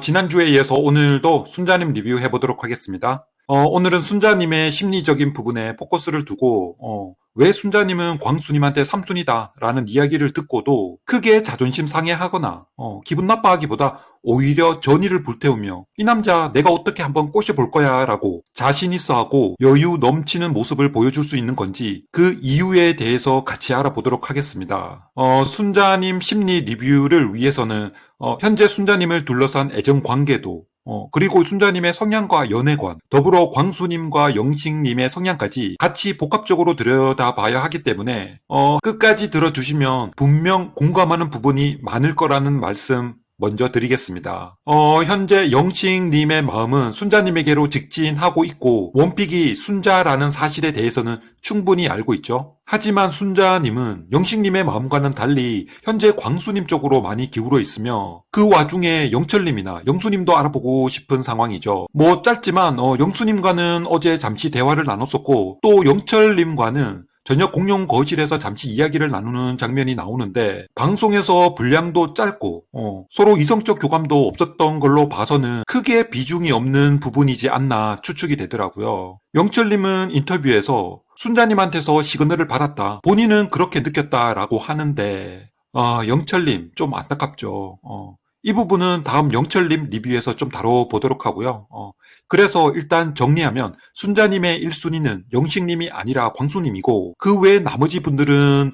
지난주에 이어서 오늘도 순자님 리뷰해 보도록 하겠습니다. 오늘은 순자님의 심리적인 부분에 포커스를 두고, 왜 순자님은 광수님한테 삼순이다 라는 이야기를 듣고도 크게 자존심 상해하거나, 기분 나빠하기보다 오히려 전의를 불태우며 이 남자 내가 어떻게 한번 꼬셔볼 거야 라고 자신 있어 하고 여유 넘치는 모습을 보여줄 수 있는 건지 그 이유에 대해서 같이 알아보도록 하겠습니다. 순자님 심리 리뷰를 위해서는 현재 순자님을 둘러싼 애정 관계도 그리고 순자님의 성향과 연애관, 더불어 광수님과 영식님의 성향까지 같이 복합적으로 들여다봐야 하기 때문에 끝까지 들어주시면 분명 공감하는 부분이 많을 거라는 말씀 먼저 드리겠습니다. 현재 영식님의 마음은 순자님에게로 직진하고 있고 원픽이 순자라는 사실에 대해서는 충분히 알고 있죠. 하지만 순자님은 영식님의 마음과는 달리 현재 광수님 쪽으로 많이 기울어 있으며 그 와중에 영철님이나 영수님도 알아보고 싶은 상황이죠. 뭐 짧지만 영수님과는 어제 잠시 대화를 나눴었고 또 영철님과는 저녁 공용 거실에서 잠시 이야기를 나누는 장면이 나오는데 방송에서 분량도 짧고 서로 이성적 교감도 없었던 걸로 봐서는 크게 비중이 없는 부분이지 않나 추측이 되더라고요. 영철님은 인터뷰에서 순자님한테서 시그널을 받았다. 본인은 그렇게 느꼈다라고 하는데 영철님 좀 안타깝죠. 이 부분은 다음 영철님 리뷰에서 좀 다뤄보도록 하고요. 그래서 일단 정리하면 순자님의 1순위는 영식님이 아니라 광수님이고 그 외 나머지 분들은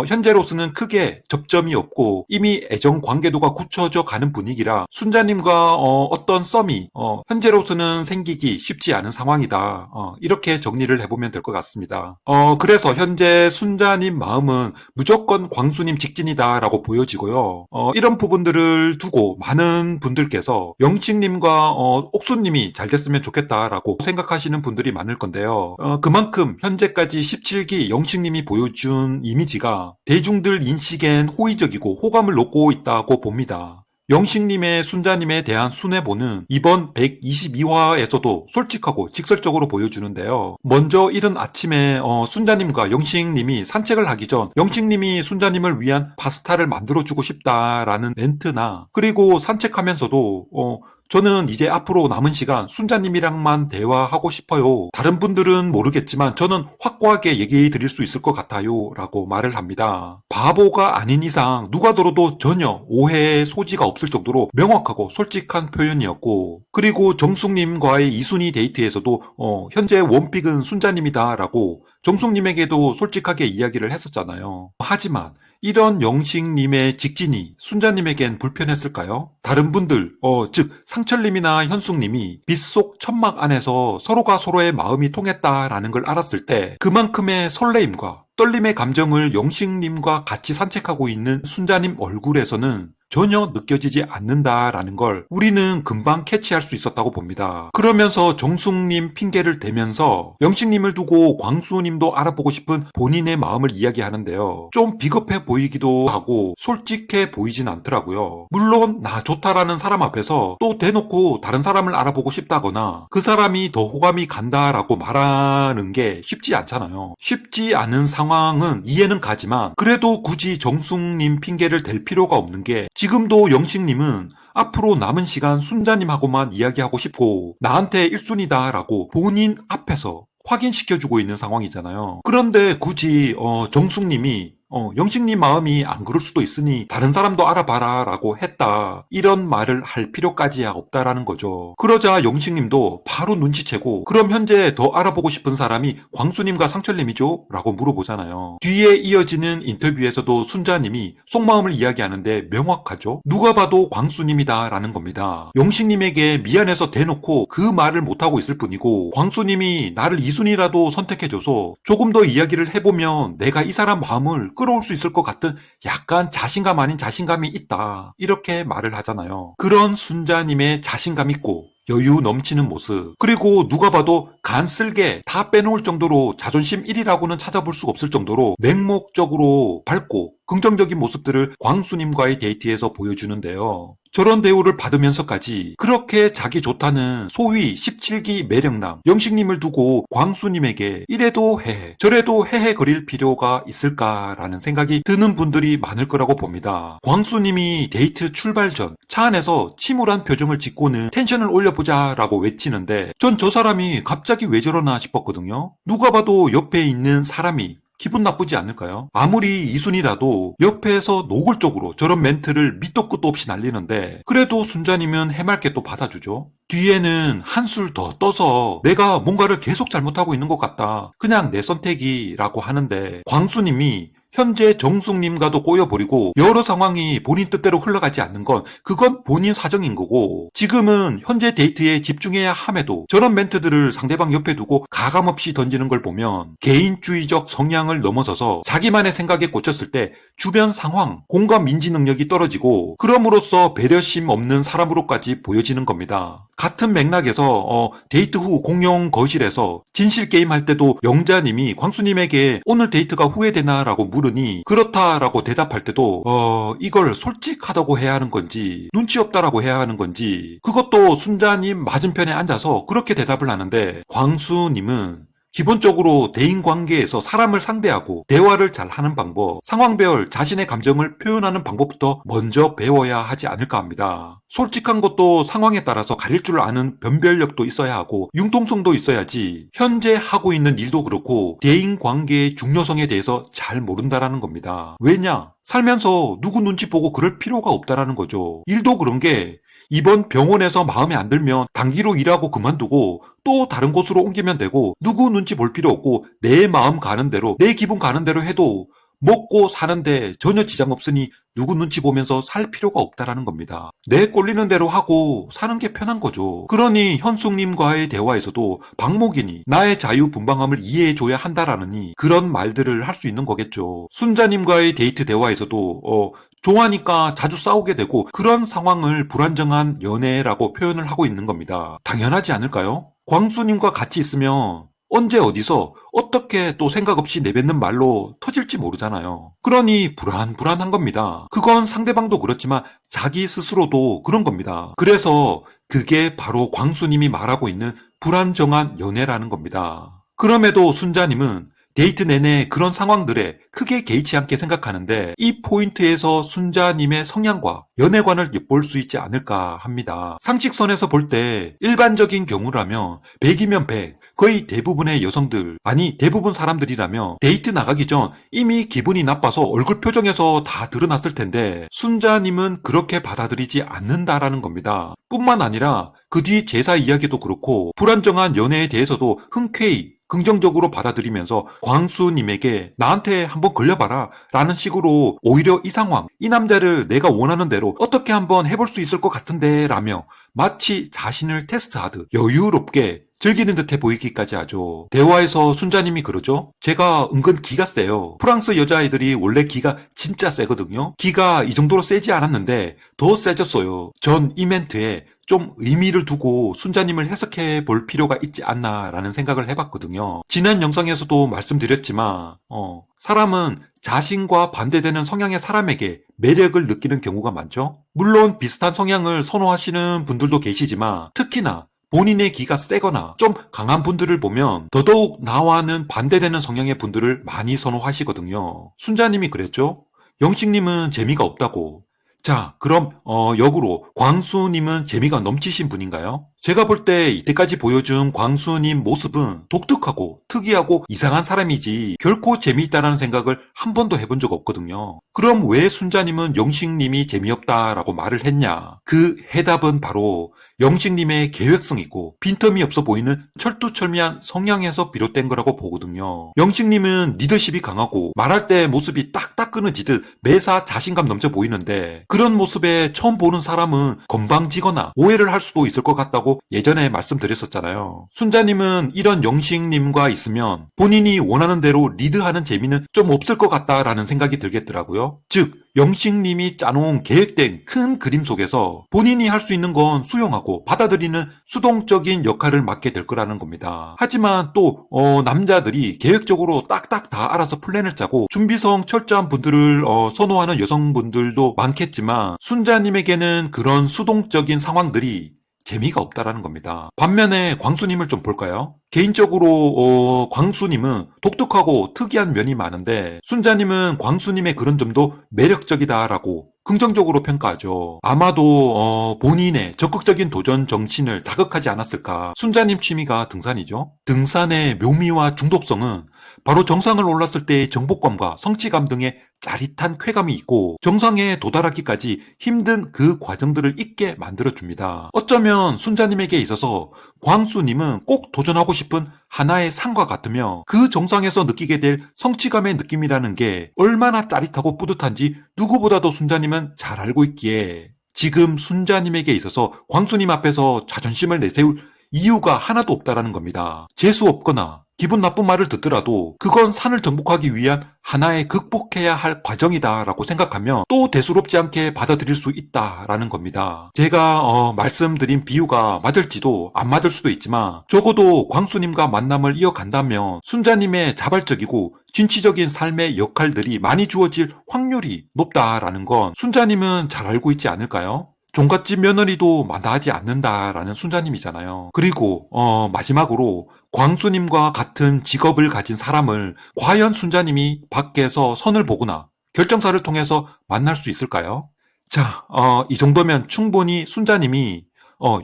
현재로서는 크게 접점이 없고 이미 애정 관계도가 굳혀져 가는 분위기라 순자님과 어떤 썸이 현재로서는 생기기 쉽지 않은 상황이다. 이렇게 정리를 해보면 될 것 같습니다. 그래서 현재 순자님 마음은 무조건 광수님 직진이다 라고 보여지고요. 이런 부분들을 두고 많은 분들께서 영식님과 옥수님이 잘 됐으면 좋겠다라고 생각하시는 분들이 많을 건데요. 그만큼 현재까지 17기 영식님이 보여준 이미지가 대중들 인식엔 호의적이고 호감을 얻고 있다고 봅니다. 영식님의 순자님에 대한 순애보는 이번 122화에서도 솔직하고 직설적으로 보여주는데요. 먼저 이른 아침에 순자님과 영식님이 산책을 하기 전 영식님이 순자님을 위한 파스타를 만들어주고 싶다라는 멘트나 그리고 산책하면서도 저는 이제 앞으로 남은 시간 순자님이랑만 대화하고 싶어요. 다른 분들은 모르겠지만 저는 확고하게 얘기해 드릴 수 있을 것 같아요. 라고 말을 합니다. 바보가 아닌 이상 누가 들어도 전혀 오해의 소지가 없을 정도로 명확하고 솔직한 표현이었고 그리고 정숙님과의 이순희 데이트에서도 현재 원픽은 순자님이다 라고 정숙님에게도 솔직하게 이야기를 했었잖아요. 하지만 이런 영식님의 직진이 순자님에겐 불편했을까요? 다른 분들, 즉 상철님이나 현숙님이 빗속 천막 안에서 서로가 서로의 마음이 통했다라는 걸 알았을 때 그만큼의 설레임과 떨림의 감정을 영식님과 같이 산책하고 있는 순자님 얼굴에서는 전혀 느껴지지 않는다라는 걸 우리는 금방 캐치할 수 있었다고 봅니다. 그러면서 정숙님 핑계를 대면서 영식님을 두고 광수님도 알아보고 싶은 본인의 마음을 이야기하는데요. 좀 비겁해 보이기도 하고 솔직해 보이진 않더라고요. 물론 나 좋다라는 사람 앞에서 또 대놓고 다른 사람을 알아보고 싶다거나 그 사람이 더 호감이 간다라고 말하는 게 쉽지 않잖아요. 쉽지 않은 상황은 이해는 가지만 그래도 굳이 정숙님 핑계를 댈 필요가 없는 게 지금도 영식님은 앞으로 남은 시간 순자님하고만 이야기하고 싶고 나한테 1순위다 라고 본인 앞에서 확인시켜주고 있는 상황이잖아요. 그런데 굳이 정숙님이 영식님 마음이 안 그럴 수도 있으니 다른 사람도 알아봐라 라고 했다. 이런 말을 할 필요까지야 없다라는 거죠. 그러자 영식님도 바로 눈치채고 그럼 현재 더 알아보고 싶은 사람이 광수님과 상철님이죠? 라고 물어보잖아요. 뒤에 이어지는 인터뷰에서도 순자님이 속마음을 이야기하는데 명확하죠? 누가 봐도 광수님이다 라는 겁니다. 영식님에게 미안해서 대놓고 그 말을 못하고 있을 뿐이고 광수님이 나를 이순이라도 선택해줘서 조금 더 이야기를 해보면 내가 이 사람 마음을 끌어올 수 있을 것 같은 약간 자신감 아닌 자신감이 있다. 이렇게 말을 하잖아요. 그런 순자님의 자신감 있고 여유 넘치는 모습 그리고 누가 봐도 간쓸게 다 빼놓을 정도로 자존심 1위라고는 찾아볼 수 없을 정도로 맹목적으로 밝고 긍정적인 모습들을 광수님과의 데이트에서 보여주는데요. 저런 대우를 받으면서까지 그렇게 자기 좋다는 소위 17기 매력남 영식님을 두고 광수님에게 이래도 헤헤 저래도 헤헤 거릴 필요가 있을까라는 생각이 드는 분들이 많을 거라고 봅니다. 광수님이 데이트 출발 전 차 안에서 침울한 표정을 짓고는 텐션을 올려보자 라고 외치는데 전 저 사람이 갑자기 왜 저러나 싶었거든요. 누가 봐도 옆에 있는 사람이 기분 나쁘지 않을까요? 아무리 이순이라도 옆에서 노골적으로 저런 멘트를 밑도 끝도 없이 날리는데 그래도 순자님은 해맑게 또 받아주죠. 뒤에는 한술 더 떠서 내가 뭔가를 계속 잘못하고 있는 것 같다. 그냥 내 선택이라고 하는데 광수님이 현재 정숙님과도 꼬여버리고 여러 상황이 본인 뜻대로 흘러가지 않는 건 그건 본인 사정인 거고 지금은 현재 데이트에 집중해야 함에도 저런 멘트들을 상대방 옆에 두고 가감없이 던지는 걸 보면 개인주의적 성향을 넘어서서 자기만의 생각에 꽂혔을 때 주변 상황, 공감 인지 능력이 떨어지고 그럼으로써 배려심 없는 사람으로까지 보여지는 겁니다. 같은 맥락에서 데이트 후 공용 거실에서 진실 게임 할 때도 영자님이 광수님에게 오늘 데이트가 후회되나 라고 물으니 그렇다라고 대답할 때도 이걸 솔직하다고 해야 하는 건지 눈치 없다라고 해야 하는 건지 그것도 순자님 맞은편에 앉아서 그렇게 대답을 하는데 광수님은 기본적으로 대인관계에서 사람을 상대하고 대화를 잘 하는 방법, 상황별 자신의 감정을 표현하는 방법부터 먼저 배워야 하지 않을까 합니다. 솔직한 것도 상황에 따라서 가릴 줄 아는 변별력도 있어야 하고 융통성도 있어야지 현재 하고 있는 일도 그렇고 대인관계의 중요성에 대해서 잘 모른다라는 겁니다. 왜냐? 살면서 누구 눈치 보고 그럴 필요가 없다라는 거죠. 일도 그런 게 이번 병원에서 마음에 안 들면 단기로 일하고 그만두고 또 다른 곳으로 옮기면 되고 누구 눈치 볼 필요 없고 내 마음 가는 대로 내 기분 가는 대로 해도 먹고 사는데 전혀 지장 없으니 누구 눈치 보면서 살 필요가 없다라는 겁니다. 내 꼴리는 대로 하고 사는 게 편한 거죠. 그러니 현숙님과의 대화에서도 박목인이 나의 자유분방함을 이해해줘야 한다라느니 그런 말들을 할 수 있는 거겠죠. 순자님과의 데이트 대화에서도 좋아하니까 자주 싸우게 되고 그런 상황을 불안정한 연애라고 표현을 하고 있는 겁니다. 당연하지 않을까요? 광수님과 같이 있으면 언제 어디서 어떻게 또 생각 없이 내뱉는 말로 터질지 모르잖아요. 그러니 불안한 겁니다. 그건 상대방도 그렇지만 자기 스스로도 그런 겁니다. 그래서 그게 바로 광수님이 말하고 있는 불안정한 연애라는 겁니다. 그럼에도 순자님은 데이트 내내 그런 상황들에 크게 개의치 않게 생각하는데 이 포인트에서 순자님의 성향과 연애관을 엿볼 수 있지 않을까 합니다. 상식선에서 볼 때 일반적인 경우라면 100이면 100, 거의 대부분의 여성들, 아니 대부분 사람들이라면 데이트 나가기 전 이미 기분이 나빠서 얼굴 표정에서 다 드러났을 텐데 순자님은 그렇게 받아들이지 않는다라는 겁니다. 뿐만 아니라 그 뒤 제사 이야기도 그렇고 불안정한 연애에 대해서도 흔쾌히 긍정적으로 받아들이면서 광수님에게 나한테 한번 걸려봐라 라는 식으로 오히려 이 상황, 이 남자를 내가 원하는 대로 어떻게 한번 해볼 수 있을 것 같은데 라며 마치 자신을 테스트하듯 여유롭게 즐기는 듯해 보이기까지 하죠. 대화에서 순자님이 그러죠. 제가 은근 기가 세요. 프랑스 여자아이들이 원래 기가 진짜 세거든요. 기가 이 정도로 세지 않았는데 더 세졌어요. 전 이 멘트에 좀 의미를 두고 순자님을 해석해 볼 필요가 있지 않나라는 생각을 해봤거든요. 지난 영상에서도 말씀드렸지만 사람은 자신과 반대되는 성향의 사람에게 매력을 느끼는 경우가 많죠. 물론 비슷한 성향을 선호하시는 분들도 계시지만 특히나 본인의 기가 세거나 좀 강한 분들을 보면 더더욱 나와는 반대되는 성향의 분들을 많이 선호하시거든요. 순자님이 그랬죠. 영식님은 재미가 없다고. 자, 그럼 역으로 광수님은 재미가 넘치신 분인가요? 제가 볼 때 이때까지 보여준 광수님 모습은 독특하고 특이하고 이상한 사람이지 결코 재미있다라는 생각을 한 번도 해본 적 없거든요. 그럼 왜 순자님은 영식님이 재미없다라고 말을 했냐? 그 해답은 바로 영식님의 계획성이고 빈틈이 없어 보이는 철두철미한 성향에서 비롯된 거라고 보거든요. 영식님은 리더십이 강하고 말할 때 모습이 딱딱 끊어지듯 매사 자신감 넘쳐 보이는데 그런 모습에 처음 보는 사람은 건방지거나 오해를 할 수도 있을 것 같다고 있다고 예전에 말씀드렸었잖아요. 순자님은 이런 영식님과 있으면 본인이 원하는 대로 리드하는 재미는 좀 없을 것 같다라는 생각이 들겠더라고요. 즉 영식님이 짜놓은 계획된 큰 그림 속에서 본인이 할 수 있는 건 수용하고 받아들이는 수동적인 역할을 맡게 될 거라는 겁니다. 하지만 또 남자들이 계획적으로 딱딱 다 알아서 플랜을 짜고 준비성 철저한 분들을 선호하는 여성분들도 많겠지만 순자님에게는 그런 수동적인 상황들이 재미가 없다라는 겁니다. 반면에 광수님을 좀 볼까요? 개인적으로 광수님은 독특하고 특이한 면이 많은데 순자님은 광수님의 그런 점도 매력적이다라고 긍정적으로 평가하죠. 아마도 본인의 적극적인 도전 정신을 자극하지 않았을까. 순자님 취미가 등산이죠. 등산의 묘미와 중독성은 바로 정상을 올랐을 때의 정복감과 성취감 등의 짜릿한 쾌감이 있고 정상에 도달하기까지 힘든 그 과정들을 잊게 만들어줍니다. 어쩌면 순자님에게 있어서 광수님은 꼭 도전하고 싶은 하나의 산과 같으며 그 정상에서 느끼게 될 성취감의 느낌이라는 게 얼마나 짜릿하고 뿌듯한지 누구보다도 순자님은 잘 알고 있기에 지금 순자님에게 있어서 광수님 앞에서 자존심을 내세울 이유가 하나도 없다라는 겁니다. 재수 없거나 기분 나쁜 말을 듣더라도 그건 산을 정복하기 위한 하나의 극복해야 할 과정이다라고 생각하면 또 대수롭지 않게 받아들일 수 있다라는 겁니다. 제가 말씀드린 비유가 맞을지도 안 맞을 수도 있지만 적어도 광수님과 만남을 이어간다면 순자님의 자발적이고 진취적인 삶의 역할들이 많이 주어질 확률이 높다라는 건 순자님은 잘 알고 있지 않을까요? 종갓집 며느리도 마다하지 않는다라는 순자님이잖아요. 그리고 마지막으로 광수님과 같은 직업을 가진 사람을 과연 순자님이 밖에서 선을 보거나 결정사를 통해서 만날 수 있을까요? 자, 이 정도면 충분히 순자님이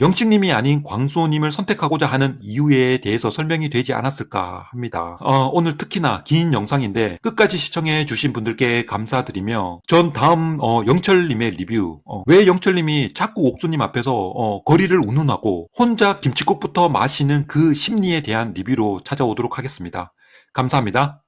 영식님이 아닌 광수님을 선택하고자 하는 이유에 대해서 설명이 되지 않았을까 합니다. 오늘 특히나 긴 영상인데 끝까지 시청해 주신 분들께 감사드리며 전 다음 영철님의 리뷰 왜 영철님이 자꾸 옥수님 앞에서 거리를 운운하고 혼자 김치국부터 마시는 그 심리에 대한 리뷰로 찾아오도록 하겠습니다. 감사합니다.